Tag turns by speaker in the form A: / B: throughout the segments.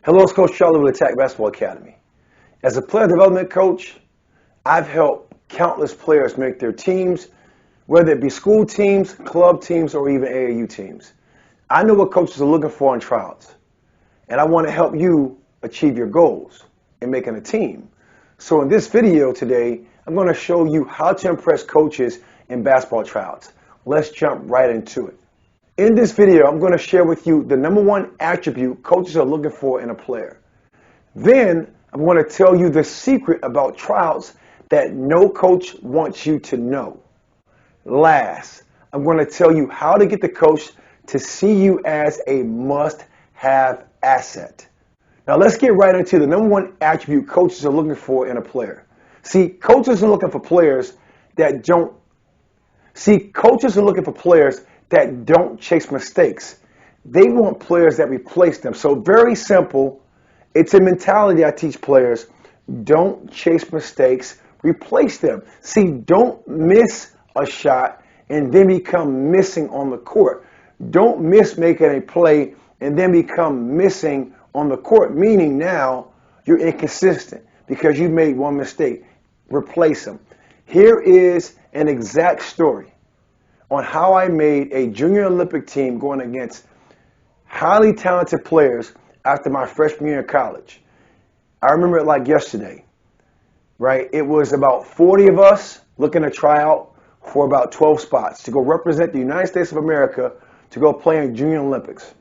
A: Hello, it's Coach Charlie with Attack Basketball Academy. As a player development coach, I've helped countless players make their teams, whether it be school teams, club teams, or even AAU teams. I know what coaches are looking for in tryouts, and I want to help you achieve your goals in making a team. So in this video today, I'm going to show you how to impress coaches in basketball tryouts. Let's jump right into it. In this video, I'm going to share with you the #1 attribute coaches are looking for in a player. Then, I'm going to tell you the secret about tryouts that no coach wants you to know. Last, I'm going to tell you how to get the coach to see you as a must-have asset. Now, let's get right into the #1 attribute coaches are looking for in a player. Coaches are looking for players that don't chase mistakes. They want players that replace them. So very simple. It's a mentality I teach players. Don't chase mistakes, replace them. Don't miss a shot and then become missing on the court. Don't miss making a play and then become missing on the court, meaning now you're inconsistent because you made one mistake. Replace them. Here is an exact story on how I made a junior Olympic team going against highly talented players after my freshman year in college. I remember it like yesterday, right? It was about 40 of us looking to try out for about 12 spots to go represent the United States of America to go play in junior Olympics.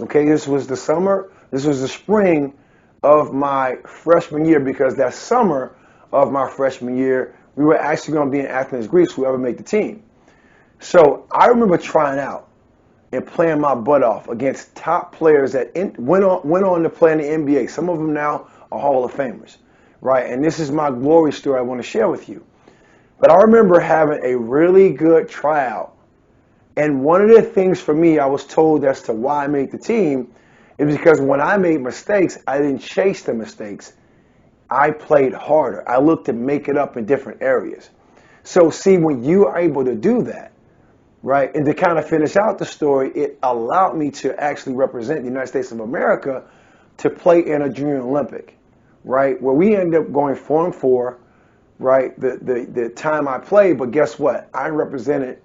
A: Okay, this was the spring of my freshman year, because that summer of my freshman year, we were actually going to be in Athens, Greece, whoever made the team. So I remember trying out and playing my butt off against top players that went on to play in the NBA. Some of them now are Hall of Famers, right? And this is my glory story I want to share with you. But I remember having a really good tryout. And one of the things for me, I was told as to why I made the team, is because when I made mistakes, I didn't chase the mistakes. I played harder. I looked to make it up in different areas. So when you are able to do that, right, and to kind of finish out the story, it allowed me to actually represent the United States of America to play in a junior Olympic, right, where we ended up going 4-4, right, the time I played. But guess what? I represented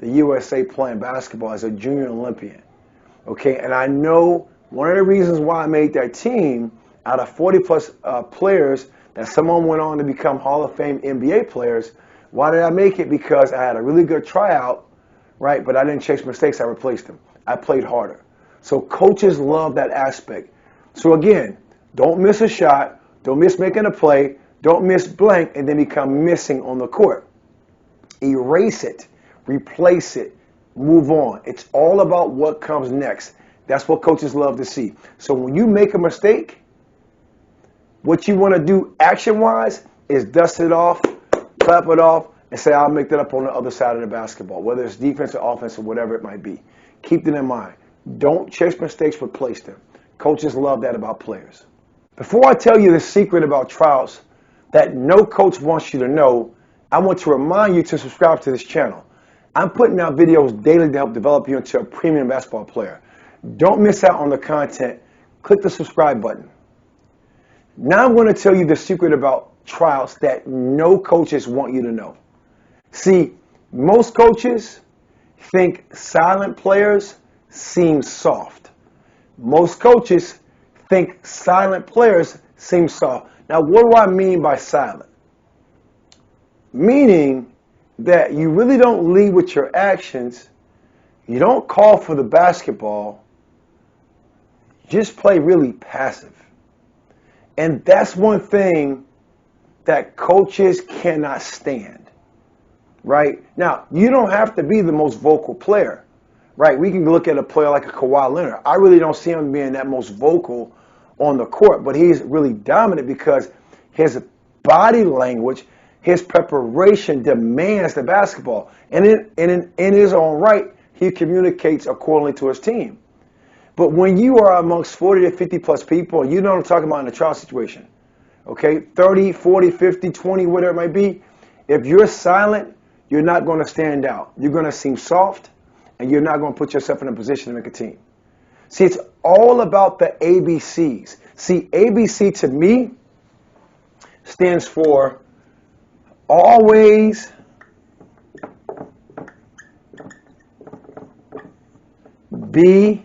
A: the USA playing basketball as a junior Olympian, okay? And I know one of the reasons why I made that team out of 40-plus players, that someone went on to become Hall of Fame NBA players. Why did I make it? Because I had a really good tryout, right? But I didn't chase mistakes. I replaced them. I played harder. So coaches love that aspect. So again, don't miss a shot. Don't miss making a play. Don't miss blank and then become missing on the court. Erase it. Replace it. Move on. It's all about what comes next. That's what coaches love to see. So when you make a mistake, what you want to do action-wise is dust it off, clap it off, and say, I'll make that up on the other side of the basketball, whether it's defense or offense or whatever it might be. Keep that in mind. Don't chase mistakes, replace them. Coaches love that about players. Before I tell you the secret about tryouts that no coach wants you to know, I want to remind you to subscribe to this channel. I'm putting out videos daily to help develop you into a premium basketball player. Don't miss out on the content. Click the subscribe button. Now I'm going to tell you the secret about tryouts that no coaches want you to know. Most coaches think silent players seem soft. Most coaches think silent players seem soft. Now, what do I mean by silent? Meaning that you really don't lead with your actions. You don't call for the basketball. You just play really passive. And that's one thing that coaches cannot stand. Right? Now, you don't have to be the most vocal player, right? We can look at a player like a Kawhi Leonard. I really don't see him being that most vocal on the court, but he's really dominant because his body language, his preparation demands the basketball. And in his own right, he communicates accordingly to his team. But when you are amongst 40 to 50-plus people, and you know what I'm talking about in a trial situation, okay, 30, 40, 50, 20, whatever it might be, if you're silent, you're not going to stand out. You're going to seem soft, and you're not going to put yourself in a position to make a team. See, it's all about the ABCs. See, ABC to me stands for always be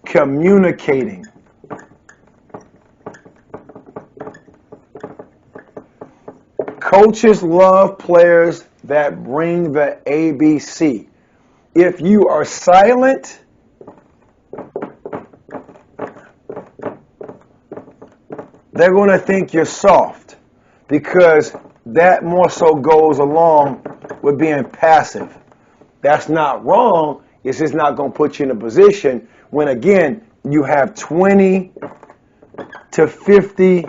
A: communicating. Coaches love players that bring the ABC. If you are silent, they're going to think you're soft, because that more so goes along with being passive. That's not wrong. It's just not going to put you in a position when, again, you have 20 to 50,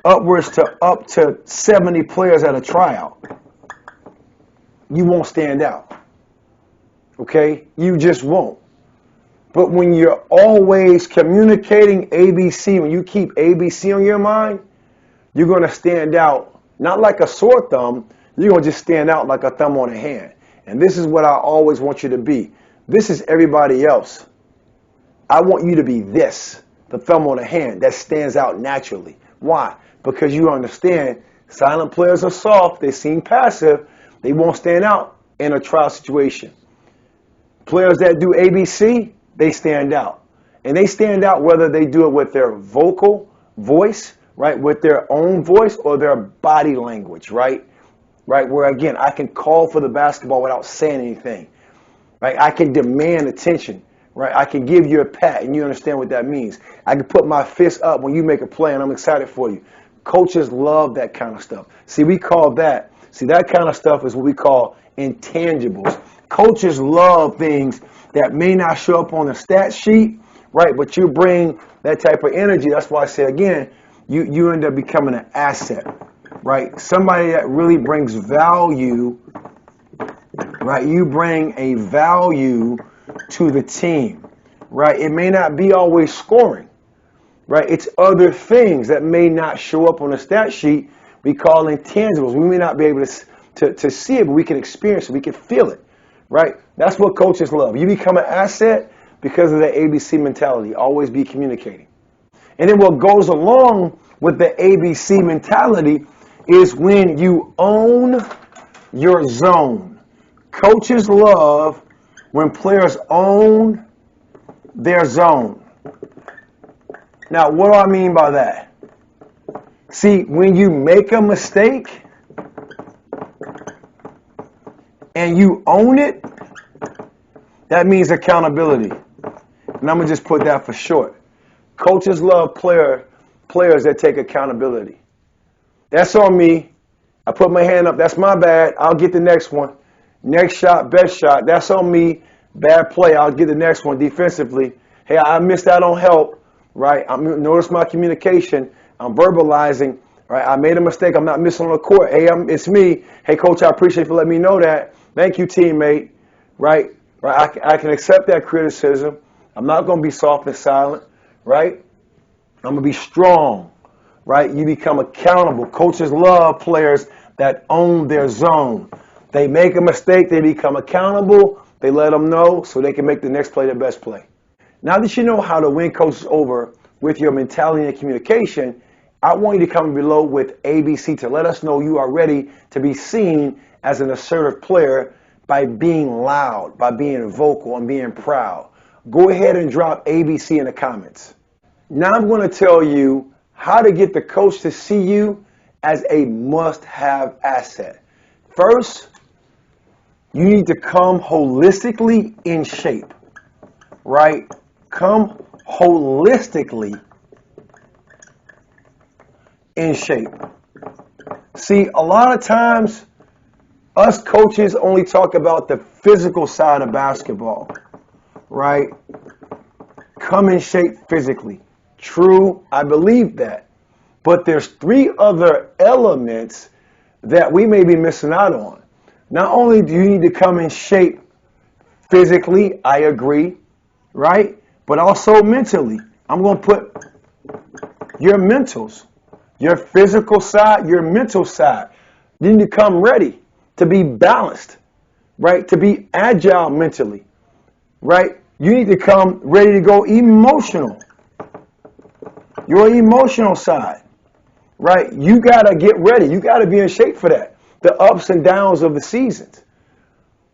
A: upwards to up to 70 players at a tryout. You won't stand out. Okay? You just won't. But when you're always communicating ABC, when you keep ABC on your mind, you're going to stand out, not like a sore thumb, you're going to just stand out like a thumb on a hand. And this is what I always want you to be. This is everybody else. I want you to be this, the thumb on the hand that stands out naturally. Why? Because you understand silent players are soft. They seem passive. They won't stand out in a trial situation. Players that do ABC, they stand out. And they stand out whether they do it with their vocal voice, right, with their own voice, or their body language, right? Right, where again, I can call for the basketball without saying anything. Right? I can demand attention. Right? I can give you a pat and you understand what that means. I can put my fist up when you make a play and I'm excited for you. Coaches love that kind of stuff. See, that kind of stuff is what we call intangibles. Coaches love things that may not show up on the stat sheet, right? But you bring that type of energy. That's why I say again, you end up becoming an asset, right? Somebody that really brings value, right? You bring a value to the team, right? It may not be always scoring, right? It's other things that may not show up on the stat sheet. We call intangibles. We may not be able to see it, but we can experience it. We can feel it, right? That's what coaches love. You become an asset because of the ABC mentality. Always be communicating. And then what goes along with the ABC mentality is when you own your zone. Coaches love when players own their zone. Now, what do I mean by that? See, when you make a mistake and you own it, that means accountability. And I'm going to just put that for short. Coaches love players that take accountability. That's on me. I put my hand up. That's my bad. I'll get the next one. Next shot, best shot. That's on me. Bad play. I'll get the next one defensively. Hey, I missed out on help. Right? Notice my communication. I'm verbalizing. Right? I made a mistake. I'm not missing on the court. Hey, it's me. Hey, coach, I appreciate you for letting me know that. Thank you, teammate. Right? Right? I can accept that criticism. I'm not going to be soft and silent. Right? I'm going to be strong. Right? You become accountable. Coaches love players that own their zone. They make a mistake. They become accountable. They let them know so they can make the next play their best play. Now that you know how to win coaches over with your mentality and communication, I want you to come below with ABC to let us know you are ready to be seen as an assertive player by being loud, by being vocal, and being proud. Go ahead and drop ABC in the comments. Now I'm going to tell you how to get the coach to see you as a must-have asset. First, you need to come holistically in shape, right? Come holistically in shape. See, a lot of times, us coaches only talk about the physical side of basketball, right? Come in shape physically. True, I believe that. But there's 3 other elements that we may be missing out on. Not only do you need to come in shape physically, I agree, right? But also mentally. I'm going to put your mentals, your physical side, your mental side. You need to come ready to be balanced, right? To be agile mentally, right? You need to come ready to go emotional. Your emotional side, right? You got to get ready. You got to be in shape for that. The ups and downs of the seasons,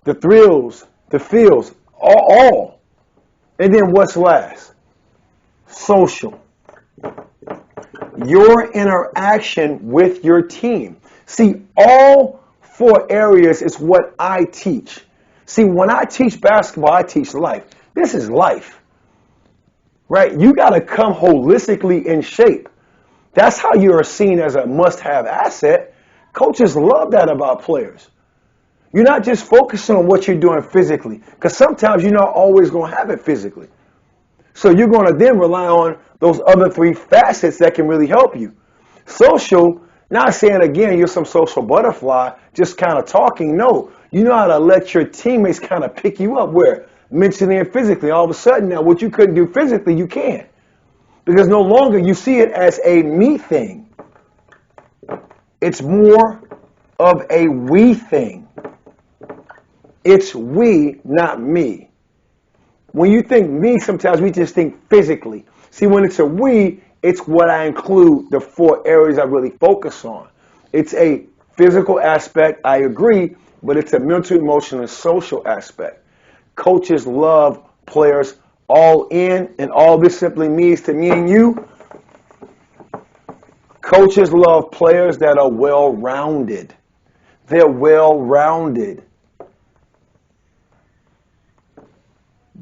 A: the thrills, the feels, all. And then what's last? Social. Your interaction with your team. See, all 4 areas is what I teach. See, when I teach basketball, I teach life. This is life, right? You got to come holistically in shape. That's how you are seen as a must-have asset. Coaches love that about players. You're not just focusing on what you're doing physically, because sometimes you're not always going to have it physically. So you're going to then rely on those other 3 facets that can really help you. Social, not saying again you're some social butterfly, just kind of talking. No, you know how to let your teammates kind of pick you up where mentally and physically. All of a sudden now what you couldn't do physically, you can. Because no longer you see it as a me thing. It's more of a we thing. It's we, not me. When you think me, sometimes we just think physically. See, when it's a we, it's what I include, the 4 areas I really focus on. It's a physical aspect, I agree, but it's a mental, emotional, and social aspect. Coaches love players all in, and all this simply means to me and you, coaches love players that are well-rounded. They're well-rounded.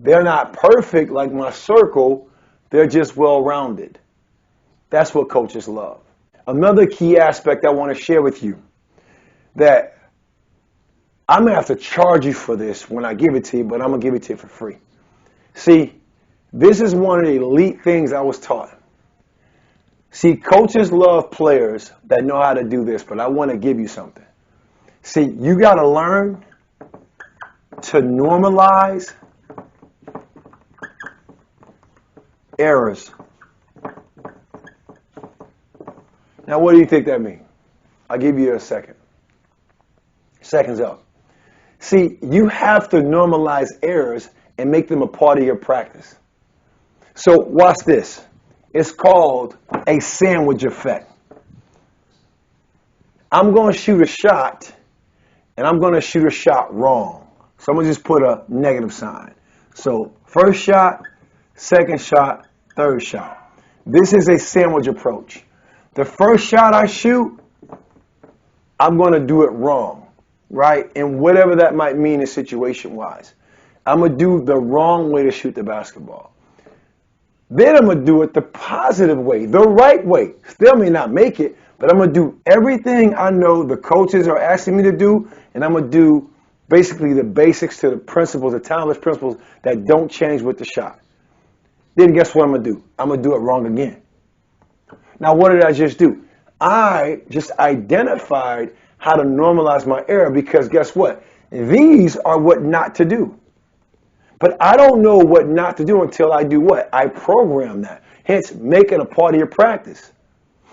A: They're not perfect like my circle. They're just well-rounded. That's what coaches love. Another key aspect I want to share with you that I'm going to have to charge you for this when I give it to you, but I'm going to give it to you for free. See, this is one of the elite things I was taught. See, coaches love players that know how to do this, but I want to give you something. See, you got to learn to normalize errors. Now, what do you think that means? I'll give you a second. Seconds up. See, you have to normalize errors and make them a part of your practice. So watch this. It's called a sandwich effect. I'm going to shoot a shot, and I'm going to shoot a shot wrong. So I'm going to just put a negative sign. So first shot, second shot, third shot. This is a sandwich approach. The first shot I shoot, I'm going to do it wrong, right? And whatever that might mean in situation-wise. I'm going to do the wrong way to shoot the basketball. Then I'm going to do it the positive way, the right way. Still may not make it, but I'm going to do everything I know the coaches are asking me to do, and I'm going to do basically the basics to the principles, the timeless principles that don't change with the shot. Then guess what I'm going to do? I'm going to do it wrong again. Now, what did I just do? I just identified how to normalize my error because guess what? These are what not to do. But I don't know what not to do until I do what? I program that. Hence, make it a part of your practice.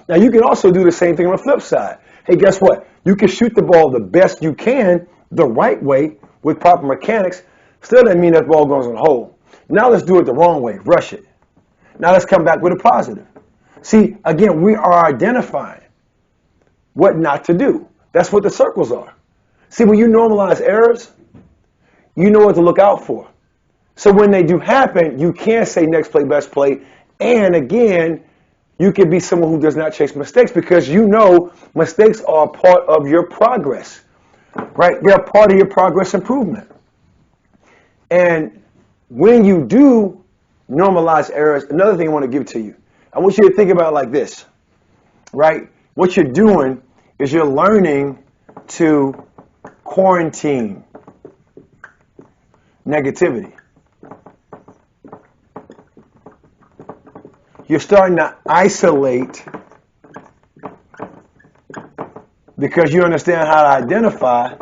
A: Now, you can also do the same thing on the flip side. Hey, guess what? You can shoot the ball the best you can, the right way, with proper mechanics. Still doesn't mean that ball goes in the hole. Now let's do it the wrong way. Rush it. Now let's come back with a positive. See, again, we are identifying what not to do. That's what the circles are. See, when you normalize errors, you know what to look out for. So when they do happen, you can say next play, best play. And again, you can be someone who does not chase mistakes because you know mistakes are a part of your progress, right? They're a part of your progress improvement. And when you do normalize errors, another thing I want to give to you, I want you to think about it like this, right? What you're doing is you're learning to quarantine negativity. You're starting to isolate because you understand how to identify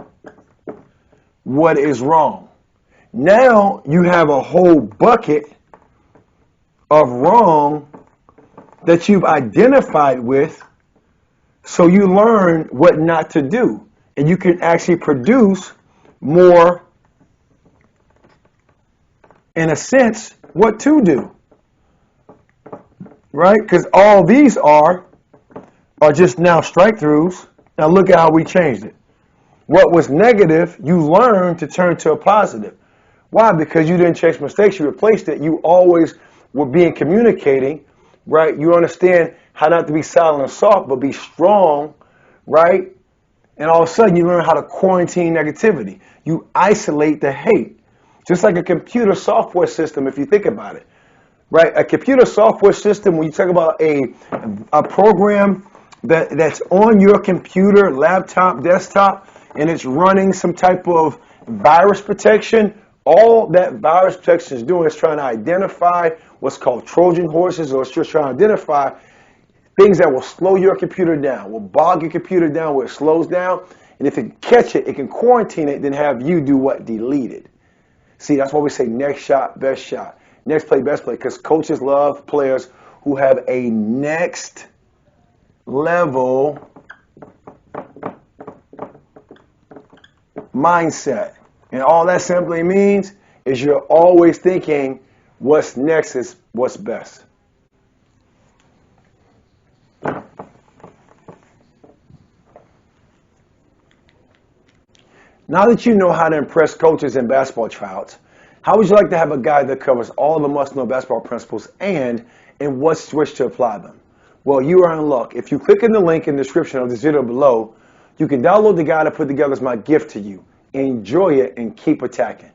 A: what is wrong. Now you have a whole bucket of wrong that you've identified with, so you learn what not to do. And you can actually produce more in a sense, what to do, right? Because all these are just now strike throughs. Now look at how we changed it. What was negative, you learned to turn to a positive. Why? Because you didn't chase mistakes, you replaced it. You always were being communicating, right? You understand how not to be silent and soft, but be strong, right? And all of a sudden you learn how to quarantine negativity. You isolate the hate. Just like a computer software system, if you think about it, right? A computer software system, when you talk about a program that's on your computer, laptop, desktop, and it's running some type of virus protection, all that virus protection is doing is trying to identify what's called Trojan horses, or it's just trying to identify things that will slow your computer down, will bog your computer down where it slows down. And if it can catch it, it can quarantine it, then have you do what? Delete it. See, that's why we say next shot, best shot. Next play, best play. Because coaches love players who have a next level mindset. And all that simply means is you're always thinking what's next is what's best. Now that you know how to impress coaches in basketball tryouts, how would you like to have a guide that covers all the must-know basketball principles and in what switch to apply them? Well, you are in luck. If you click in the link in the description of this video below, you can download the guide I put together as my gift to you. Enjoy it and keep attacking.